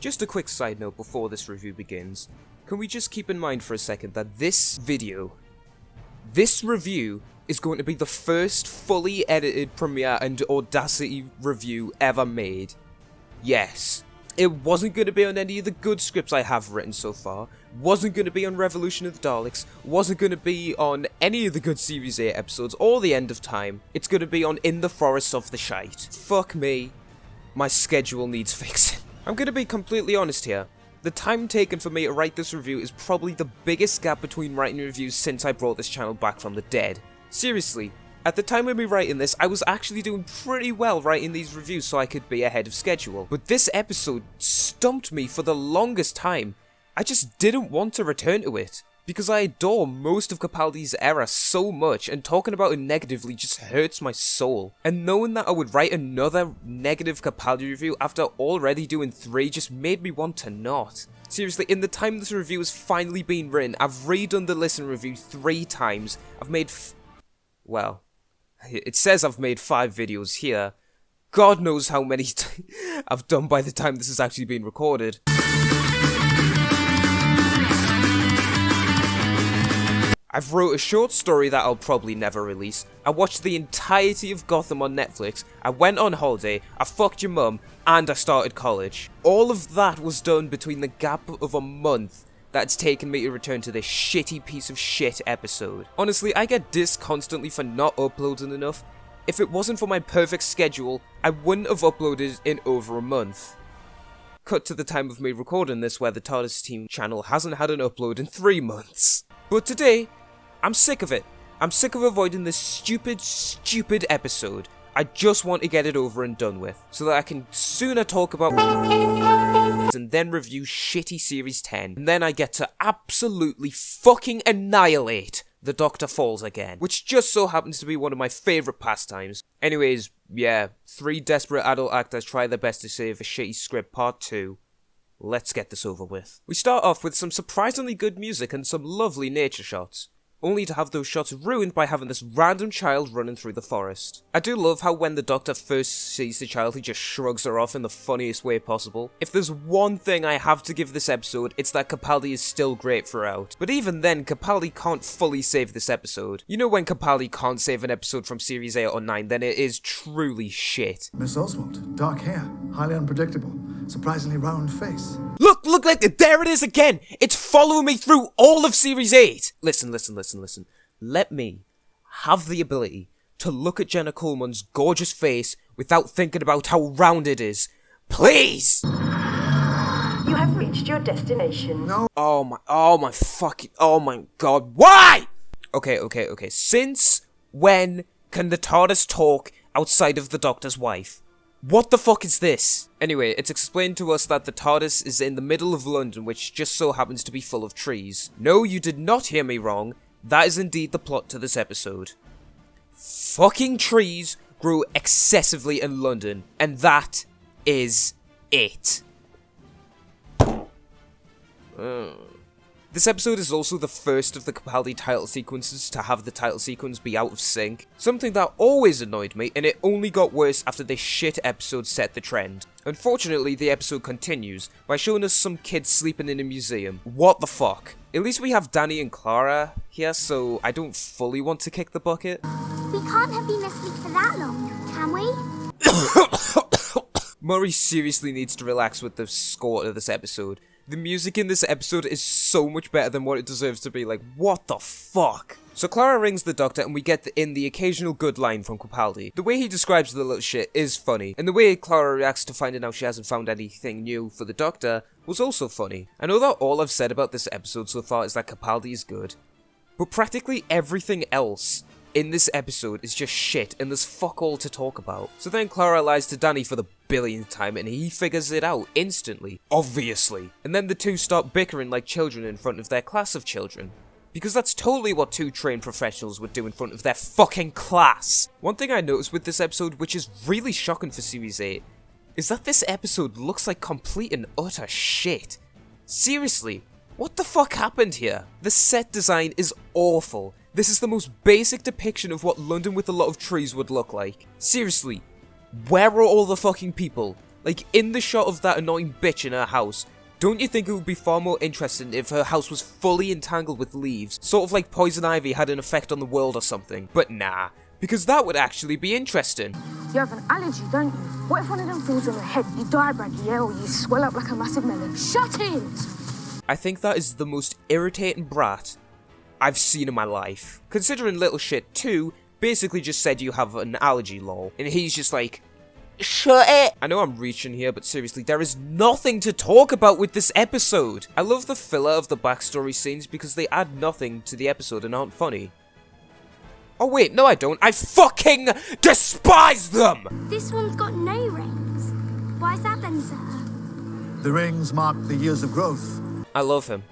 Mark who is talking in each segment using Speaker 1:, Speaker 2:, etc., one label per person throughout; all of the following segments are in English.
Speaker 1: Just a quick side note before this review begins. Can we just keep in mind for a second that this review is going to be the first fully edited Premiere and Audacity review ever made. Yes. It wasn't going to be on any of the good scripts I have written so far, wasn't going to be on Revolution of the Daleks, wasn't going to be on any of the good Series 8 episodes, or The End of Time. It's going to be on In the Forest of the Shite. Fuck me. My schedule needs fixing. I'm going to be completely honest here. The time taken for me to write this review is probably the biggest gap between writing reviews since I brought this channel back from the dead. Seriously. At the time of me writing this, I was actually doing pretty well writing these reviews so I could be ahead of schedule. But this episode stumped me for the longest time. I just didn't want to return to it. Because I adore most of Capaldi's era so much, and talking about it negatively just hurts my soul. And knowing that I would write another negative Capaldi review after already doing 3 just made me want to not. Seriously, in the time this review has finally been written, I've redone the listen review 3 times. I've made well, it says I've made 5 videos here. God knows how many I've done by the time this has actually been recorded. I've wrote a short story that I'll probably never release. I watched the entirety of Gotham on Netflix. I went on holiday. I fucked your mum. And I started college. All of that was done between the gap of a month that it's taken me to return to this shitty piece of shit episode. Honestly, I get dissed constantly for not uploading enough. If it wasn't for my perfect schedule, I wouldn't have uploaded in over a month. Cut to the time of me recording this where the TARDIS Team channel hasn't had an upload in 3 months. But today, I'm sick of it. I'm sick of avoiding this stupid episode. I just want to get it over and done with, so that I can sooner talk about and then review shitty Series 10, and then I get to absolutely fucking annihilate The Doctor Falls again, which just so happens to be one of my favourite pastimes. Anyways, yeah, 3 desperate adult actors try their best to save a shitty script part 2. Let's get this over with. We start off with some surprisingly good music and some lovely nature shots, only to have those shots ruined by having this random child running through the forest. I do love how when the Doctor first sees the child, he just shrugs her off in the funniest way possible. If there's one thing I have to give this episode, it's that Capaldi is still great throughout. But even then, Capaldi can't fully save this episode. You know when Capaldi can't save an episode from Series 8 or 9, then it is truly shit.
Speaker 2: Miss Oswald, dark hair, highly unpredictable, surprisingly round face.
Speaker 1: Look, there it is again! It's following me through all of Series 8! Listen. Let me have the ability to look at Jenna Coleman's gorgeous face without thinking about how round it is. Please!
Speaker 3: You have reached your destination.
Speaker 2: No.
Speaker 1: Oh my god, why?! Okay. Since when can the TARDIS talk outside of the Doctor's wife? What the fuck is this? Anyway, it's explained to us that the TARDIS is in the middle of London, which just so happens to be full of trees. No, you did not hear me wrong. That is indeed the plot to this episode. Fucking trees grow excessively in London, and that is it. This episode is also the first of the Capaldi title sequences to have the title sequence be out of sync, something that always annoyed me, and it only got worse after this shit episode set the trend. Unfortunately, the episode continues by showing us some kids sleeping in a museum. What the fuck? At least we have Danny and Clara here, so I don't fully want to kick the bucket.
Speaker 4: We can't have been asleep for that long, can we?
Speaker 1: Murray seriously needs to relax with the score of this episode. The music in this episode is so much better than what it deserves to be. Like, what the fuck? So Clara rings the Doctor and we get in the occasional good line from Capaldi. The way he describes the little shit is funny, and the way Clara reacts to finding out she hasn't found anything new for the Doctor was also funny. I know that all I've said about this episode so far is that Capaldi is good, but practically everything else in this episode is just shit, and there's fuck all to talk about. So then Clara lies to Danny for the billionth time, and he figures it out instantly, obviously. And then the two start bickering like children in front of their class of children. Because that's totally what 2 trained professionals would do in front of their fucking class. One thing I noticed with this episode, which is really shocking for Series 8, is that this episode looks like complete and utter shit. Seriously, what the fuck happened here? The set design is awful. This is the most basic depiction of what London with a lot of trees would look like. Seriously, where are all the fucking people? Like, in the shot of that annoying bitch in her house, don't you think it would be far more interesting if her house was fully entangled with leaves? Sort of like poison ivy had an effect on the world or something. But nah, because that would actually be interesting.
Speaker 5: You have an allergy, don't you? What if one of them falls on your head? You die, Braggy, yeah? Or you swell up like a massive melon? Shut it!
Speaker 1: I think that is the most irritating brat I've seen in my life. Considering little shit 2 basically just said you have an allergy, lol. And he's just like, shut it! I know I'm reaching here, but seriously, there is nothing to talk about with this episode. I love the filler of the backstory scenes because they add nothing to the episode and aren't funny. Oh wait, no I don't. I fucking despise them!
Speaker 4: This one's got no rings. Why is that then, sir?
Speaker 2: The rings mark the years of growth.
Speaker 1: I love him.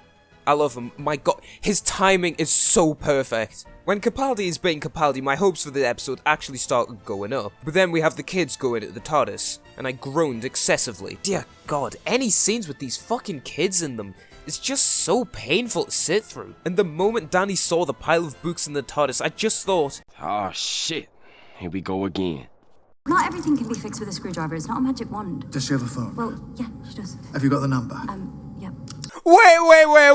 Speaker 1: I love him. My god, his timing is so perfect. When Capaldi is being Capaldi, my hopes for the episode actually started going up. But then we have the kids going at the TARDIS, and I groaned excessively. Dear god, any scenes with these fucking kids in them is just so painful to sit through. And the moment Danny saw the pile of books in the TARDIS, I just thought,
Speaker 6: oh shit, here we go again.
Speaker 7: Not everything can be fixed with a screwdriver. It's not a magic wand.
Speaker 2: Does she have a phone?
Speaker 7: Well, yeah, she does.
Speaker 2: Have you got the number?
Speaker 7: Yeah.
Speaker 1: wait,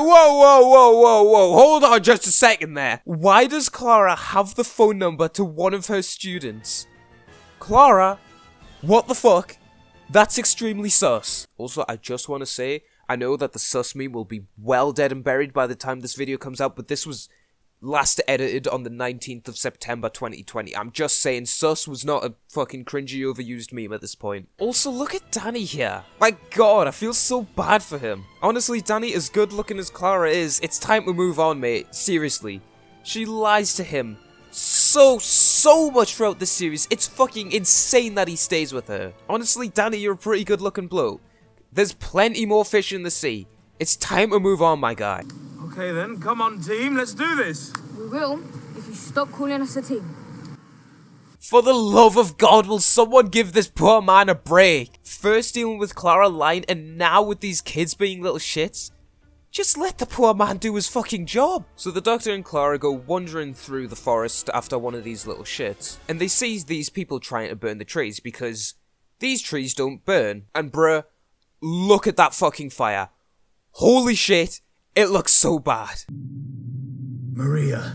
Speaker 1: whoa, hold on just a second there. Why does Clara have the phone number to one of her students? Clara? What the fuck? That's extremely sus. Also, I just want to say, I know that the sus meme will be well dead and buried by the time this video comes out, but this was last edited on the 19th of September 2020. I'm just saying, sus was not a fucking cringy overused meme at this point. Also, look at Danny here. My god, I feel so bad for him. Honestly, Danny, as good looking as Clara is, it's time to move on, mate. Seriously. She lies to him so much throughout this series. It's fucking insane that he stays with her. Honestly, Danny, you're a pretty good looking bloke. There's plenty more fish in the sea. It's time to move on, my guy.
Speaker 8: Okay then, come on team, let's do this.
Speaker 5: We will, if you stop calling us a team.
Speaker 1: For the love of God, will someone give this poor man a break? First dealing with Clara lying, and now with these kids being little shits? Just let the poor man do his fucking job. So the Doctor and Clara go wandering through the forest after one of these little shits, and they see these people trying to burn the trees because these trees don't burn. And bruh, look at that fucking fire. Holy shit, it looks so bad.
Speaker 2: Maria.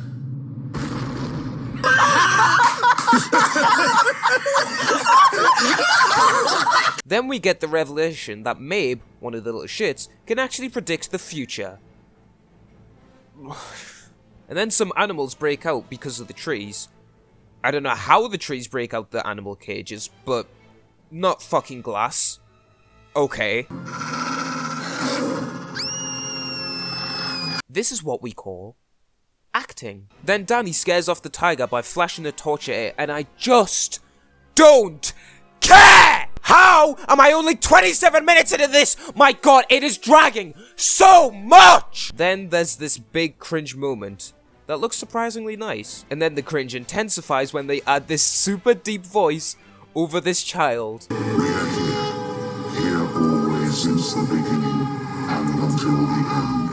Speaker 1: Then we get the revelation that Mabe, one of the little shits, can actually predict the future. And then some animals break out because of the trees. I don't know how the trees break out the animal cages, but not fucking glass. Okay. This is what we call acting. Then Danny scares off the tiger by flashing a torch at it, and I just don't care! How am I only 27 minutes into this? My god, it is dragging so much! Then there's this big cringe moment that looks surprisingly nice. And then the cringe intensifies when they add this super deep voice over this child.
Speaker 9: We are here always since the beginning and until the end.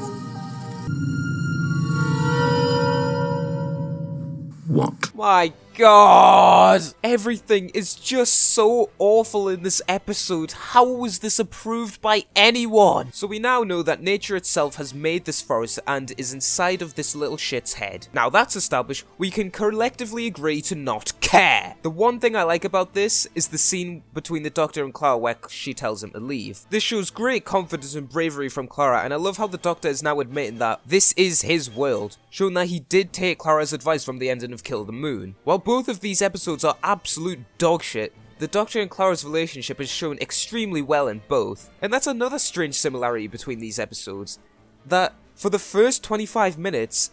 Speaker 9: What?
Speaker 1: My god! Everything is just so awful in this episode. How was this approved by anyone? So we now know that nature itself has made this forest and is inside of this little shit's head. Now that's established, we can collectively agree to not care. The one thing I like about this is the scene between the Doctor and Clara where she tells him to leave. This shows great confidence and bravery from Clara, and I love how the Doctor is now admitting that this is his world, showing that he did take Clara's advice from the ending of Kill the Moon. While both of these episodes are absolute dog shit, the Doctor and Clara's relationship is shown extremely well in both. And that's another strange similarity between these episodes, that for the first 25 minutes,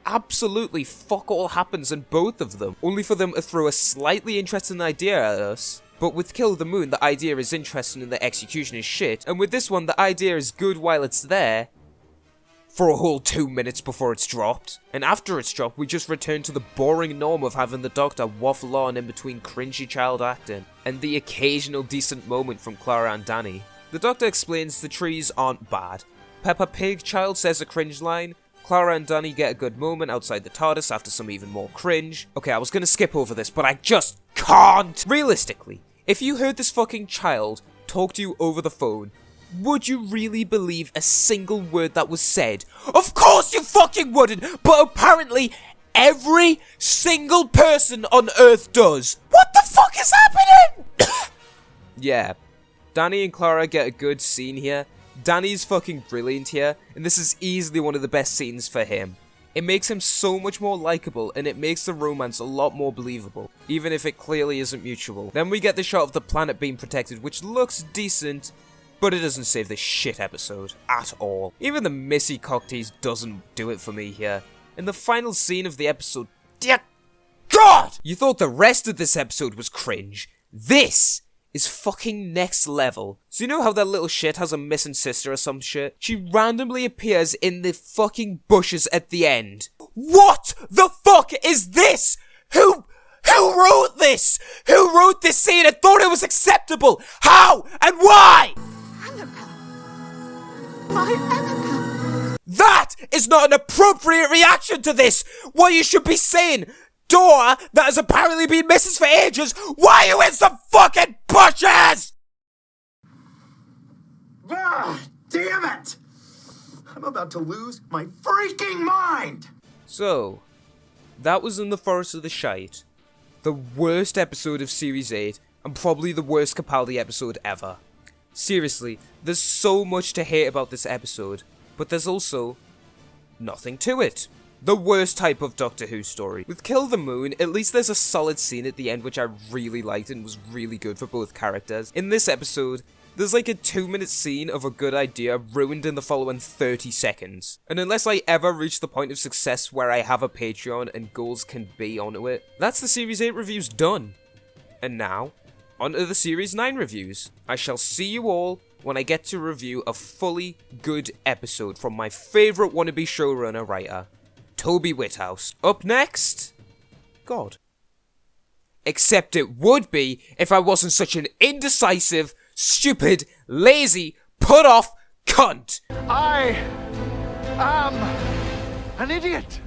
Speaker 1: absolutely fuck all happens in both of them, only for them to throw a slightly interesting idea at us. But with Kill the Moon, the idea is interesting and the execution is shit, and with this one, the idea is good while it's there, for a whole 2 minutes before it's dropped. And after it's dropped, we just return to the boring norm of having the Doctor waffle on in between cringy child acting, and the occasional decent moment from Clara and Danny. The Doctor explains the trees aren't bad. Peppa Pig child says a cringe line, Clara and Danny get a good moment outside the TARDIS after some even more cringe. Okay, I was gonna skip over this, but I just can't! Realistically, if you heard this fucking child talk to you over the phone, would you really believe a single word that was said? Of course you fucking wouldn't, but apparently every single person on Earth does. What the fuck is happening? Yeah, Danny and Clara get a good scene here. Danny's fucking brilliant here, and this is easily one of the best scenes for him. It makes him so much more likable, and it makes the romance a lot more believable, even if it clearly isn't mutual. Then we get the shot of the planet being protected, which looks decent, but it doesn't save this shit episode at all. Even the Missy cocktease doesn't do it for me here. In the final scene of the episode, dear God! You thought the rest of this episode was cringe. This is fucking next level. So you know how that little shit has a missing sister or some shit? She randomly appears in the fucking bushes at the end. What the fuck is this? Who wrote this? Who wrote this scene and thought it was acceptable? How and why?
Speaker 5: My Annabelle.
Speaker 1: That is not an appropriate reaction to this! What you should be saying, Dora, that has apparently been missing for ages, why are you in some fucking bushes?!
Speaker 2: Ah, damn it! I'm about to lose my freaking mind!
Speaker 1: So, that was In the Forest of the Shite. The worst episode of Series 8, and probably the worst Capaldi episode ever. Seriously, there's so much to hate about this episode, but there's also nothing to it. The worst type of Doctor Who story. With Kill the Moon, at least there's a solid scene at the end which I really liked and was really good for both characters. In this episode, there's like a 2-minute scene of a good idea ruined in the following 30 seconds. And unless I ever reach the point of success where I have a Patreon and goals can be onto it, that's the Series 8 reviews done. And now, onto the Series 9 reviews. I shall see you all when I get to review a fully good episode from my favourite wannabe showrunner writer, Toby Whithouse. Up next, God. Except it would be if I wasn't such an indecisive, stupid, lazy, put-off cunt.
Speaker 2: I am an idiot!